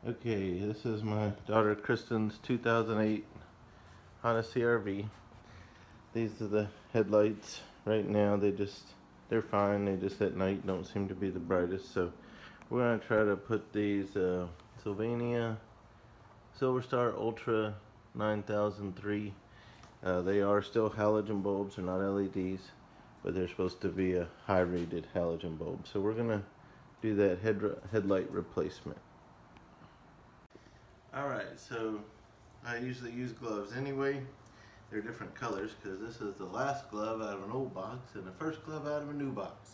Okay, this is my daughter Kristen's 2008 Honda CRV. These are the headlights. Right now they're fine. They just at night don't seem to be the brightest. So we're gonna try to put these Sylvania Silverlight Ultra 9003. They are still halogen bulbs, they're not LEDs, but they're supposed to be a high rated halogen bulb. So we're gonna do that headlight replacement. Alright, so I usually use gloves anyway. They're different colors because this is the last glove out of an old box and the first glove out of a new box.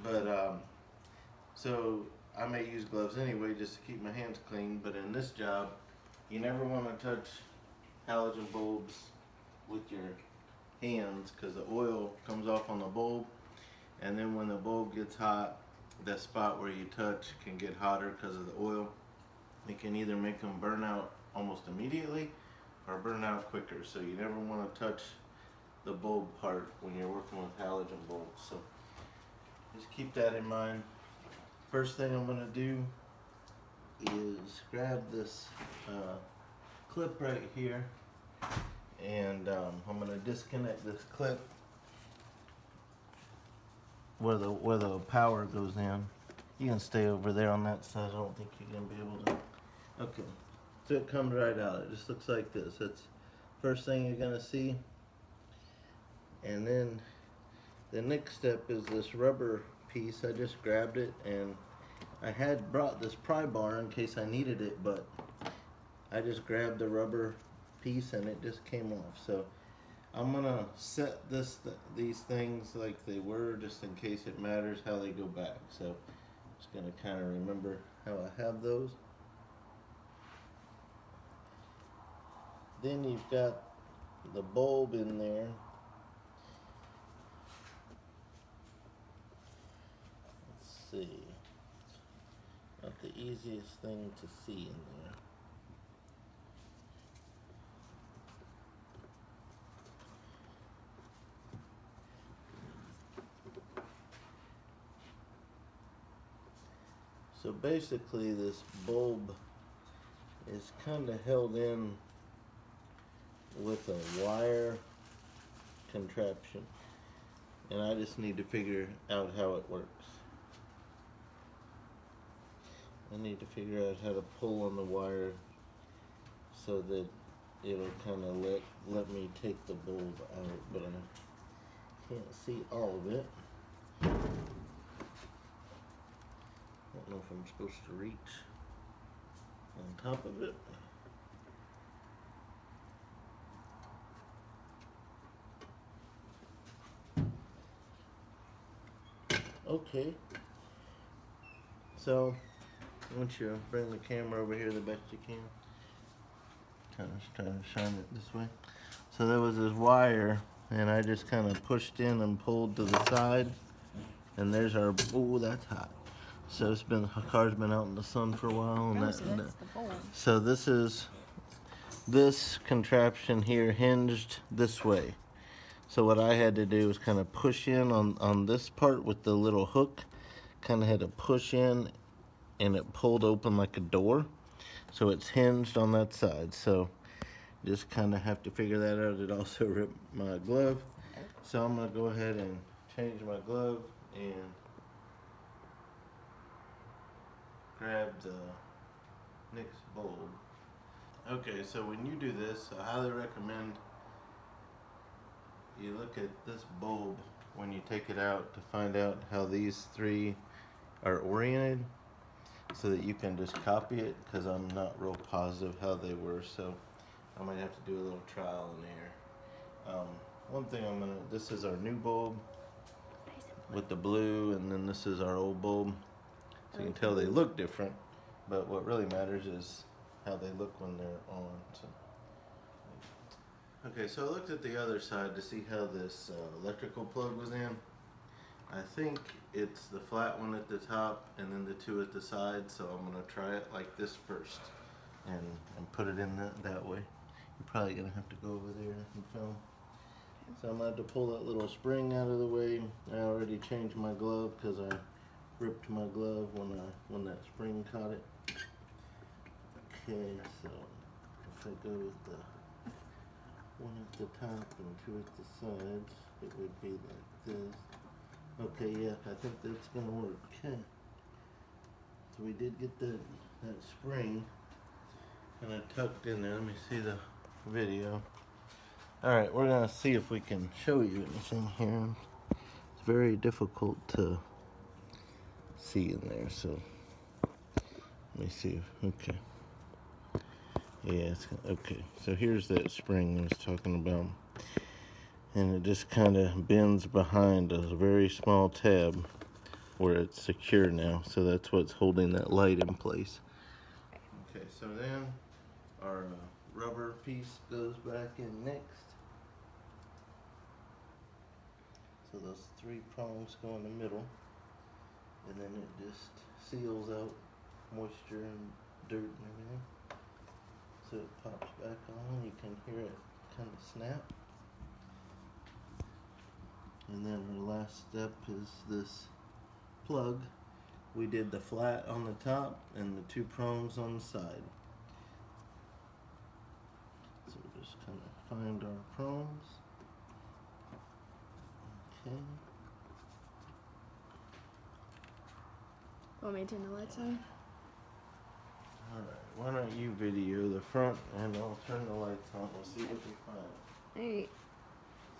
But so I may use gloves anyway just to keep my hands clean, but in this job you never want to touch halogen bulbs with your hands because the oil comes off on the bulb, and then when the bulb gets hot, that spot where you touch can get hotter because of the oil. It can either make them burn out almost immediately or burn out quicker, so you never want to touch the bulb part when you're working with halogen bulbs. So just keep that in mind. First thing I'm going to do is grab this clip right here, and I'm going to disconnect this clip where the power goes in. You can stay over there on that side. I don't think you're going to be able to. Okay, so it comes right out. It just looks like this. That's first thing you're going to see. And then the next step is this rubber piece. I just grabbed it, and I had brought this pry bar in case I needed it, but I just grabbed the rubber piece and it just came off. So I'm gonna set these things like they were, just in case it matters how they go back. So just gonna kind of remember how I have those. Then you've got the bulb in there. Let's see. Not the easiest thing to see in there. So basically this bulb is kind of held in with a wire contraption, and I just need to figure out how it works. I need to figure out how to pull on the wire so that it'll kind of let me take the bulb out, but I can't see all of it. I don't know if I'm supposed to reach on top of it. Okay, so once you bring the camera over here the best you can, kind of try to shine it this way. So there was this wire, and I just kind of pushed in and pulled to the side, and there's our, oh, that's hot. So it's been, the car's been out in the sun for a while, and so this contraption here hinged this way. So what I had to do was kind of push in on this part with the little hook, kind of had to push in, and it pulled open like a door. So it's hinged on that side. So just kind of have to figure that out. It also ripped my glove. So I'm gonna go ahead and change my glove and grab the next bulb. Okay, so when you do this, I highly recommend you look at this bulb when you take it out to find out how these three are oriented, so that you can just copy it, because I'm not real positive how they were, so I might have to do a little trial and error. One thing this is our new bulb with the blue, and then this is our old bulb. So you can tell they look different, but what really matters is how they look when they're on. So. Okay, so I looked at the other side to see how this electrical plug was in. I think it's the flat one at the top and then the two at the side, so I'm going to try it like this first and put it in that way. You're probably going to have to go over there and film. So I'm going to have to pull that little spring out of the way. I already changed my glove because I ripped my glove when that spring caught it. Okay, so if I go with the one at the top and two at the sides, it would be like this. Okay, yeah, I think that's gonna work. Okay. So we did get that spring and I tucked in there. Let me see the video. Alright, we're gonna see if we can show you anything here. It's very difficult to see in there, so let me see. Okay. Yeah, okay. So here's that spring I was talking about. And it just kind of bends behind a very small tab where it's secure now. So that's what's holding that light in place. Okay, so then our rubber piece goes back in next. So those three prongs go in the middle. And then it just seals out moisture and dirt and everything. So it pops back on. You can hear it kind of snap. And then the last step is this plug. We did the flat on the top and the two prongs on the side. So we just kind of find our prongs. Okay. Want me to turn the lights on? Alright, why don't you video the front and I'll turn the lights on. We'll see what we find. Alright.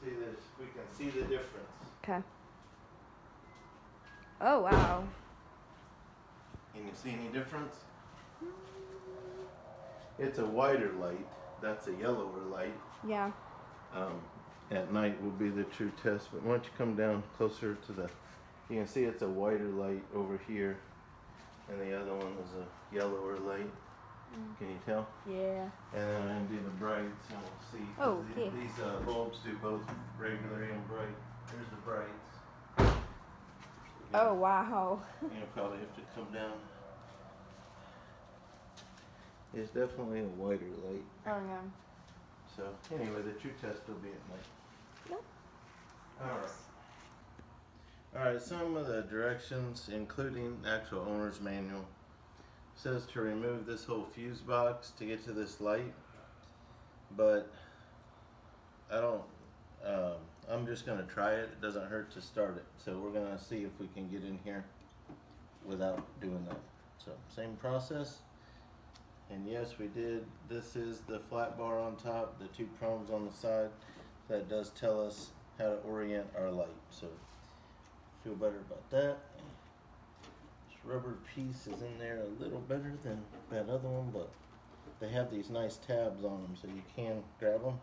See this? We can see the difference. Okay. Oh, wow. Can you see any difference? It's a whiter light. That's a yellower light. Yeah. At night will be the true test. But once you come down closer to the, you can see it's a whiter light over here. And the other one is a yellower light. Can you tell? Yeah. And then I'm going to do the brights and we'll see. Oh, okay. These bulbs do both regular and bright. Here's the brights. Oh, wow. You'll probably have to come down. It's definitely a whiter light. Oh, yeah. So anyway, the true test will be at night. Nope. Alright. Alright, some of the directions, including actual owner's manual, says to remove this whole fuse box to get to this light, but I don't, I'm just going to try it. It doesn't hurt to start it. So we're going to see if we can get in here without doing that. So same process. And yes, we did. This is the flat bar on top, the two prongs on the side. That does tell us how to orient our light. So feel better about that. Rubber piece is in there a little better than that other one, but they have these nice tabs on them so you can grab them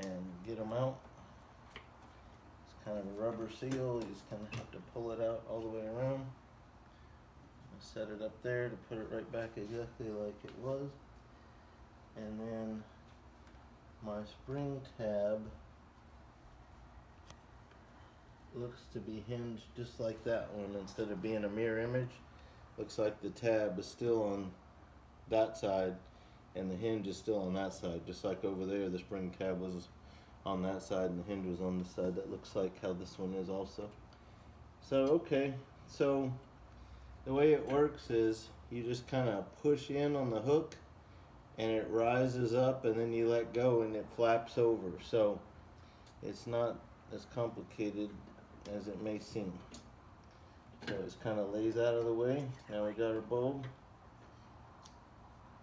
and get them out. It's kind of a rubber seal. You just kind of have to pull it out all the way around. Set it up there to put it right back exactly like it was. And then my spring tab looks to be hinged just like that one. Instead of being a mirror image, looks like the tab is still on that side and the hinge is still on that side. Just like over there, the spring tab was on that side and the hinge was on this side. That looks like how this one is also. So okay, so the way it works is you just kind of push in on the hook and it rises up and then you let go and it flaps over. So it's not as complicated as it may seem. So it kind of lays out of the way. Now we got our bulb.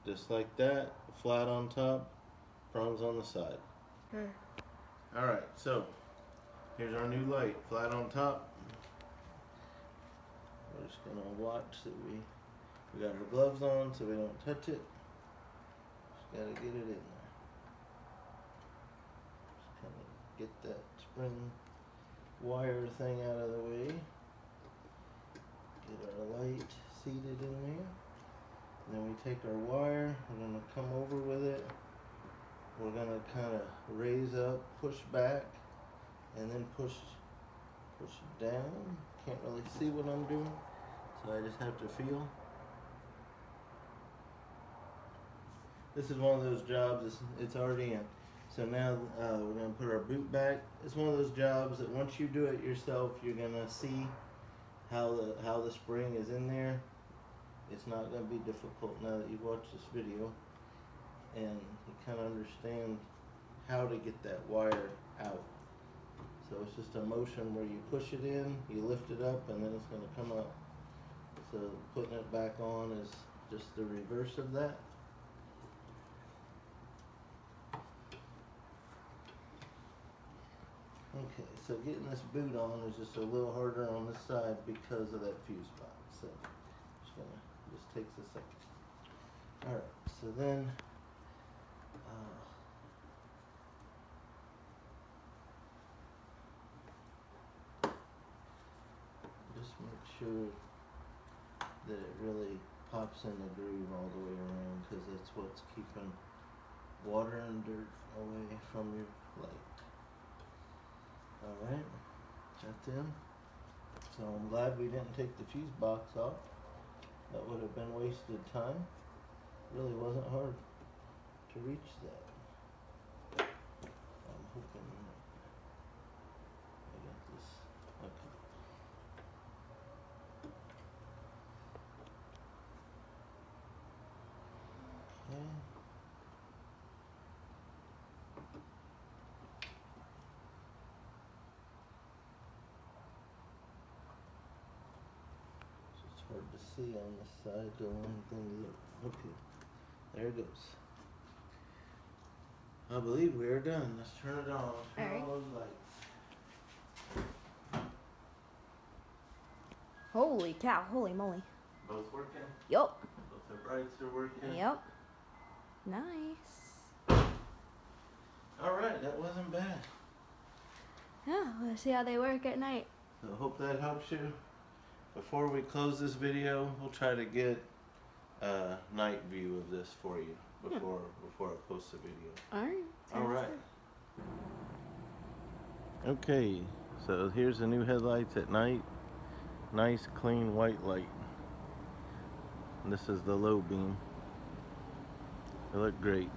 Just like that, flat on top, prongs on the side. Alright, so here's our new light, flat on top. We're just gonna watch that we got our gloves on so we don't touch it. Just gotta get it in there. Just kind of get that spring wire thing out of the way. Get our light seated in there. And then we take our wire, we're gonna come over with it. We're gonna kind of raise up, push back, and then push down. Can't really see what I'm doing, so I just have to feel. This is one of those jobs, it's already in. So now we're gonna put our boot back. It's one of those jobs that once you do it yourself, you're gonna see how the spring is in there. it's not going to be difficult now that you've watched this video and you kind of understand how to get that wire out. So it's just a motion where you push it in, you lift it up, and then it's going to come out. So putting it back on is just the reverse of that. Okay, so getting this boot on is just a little harder on this side because of that fuse box. So just takes a second. Alright, so then just make sure that it really pops in the groove all the way around, because that's what's keeping water and dirt away from your light. Alright, that's in. So I'm glad we didn't take the fuse box off. That would have been wasted time. Really wasn't hard to reach that. I'm hoping I got this. Okay. Okay. It's hard to see on this side, the one thing that, okay, there it goes. I believe we are done. Let's turn it on. Turn Alright. all those lights. Holy cow, holy moly. Both working? Yup. Both the brights are working? Yep. Nice. Alright, that wasn't bad. Yeah, let's see how they work at night. So hope that helps you. Before we close this video, we'll try to get a night view of this for you before I post the video. Alright. Okay, so here's the new headlights at night. Nice clean white light. And this is the low beam. They look great.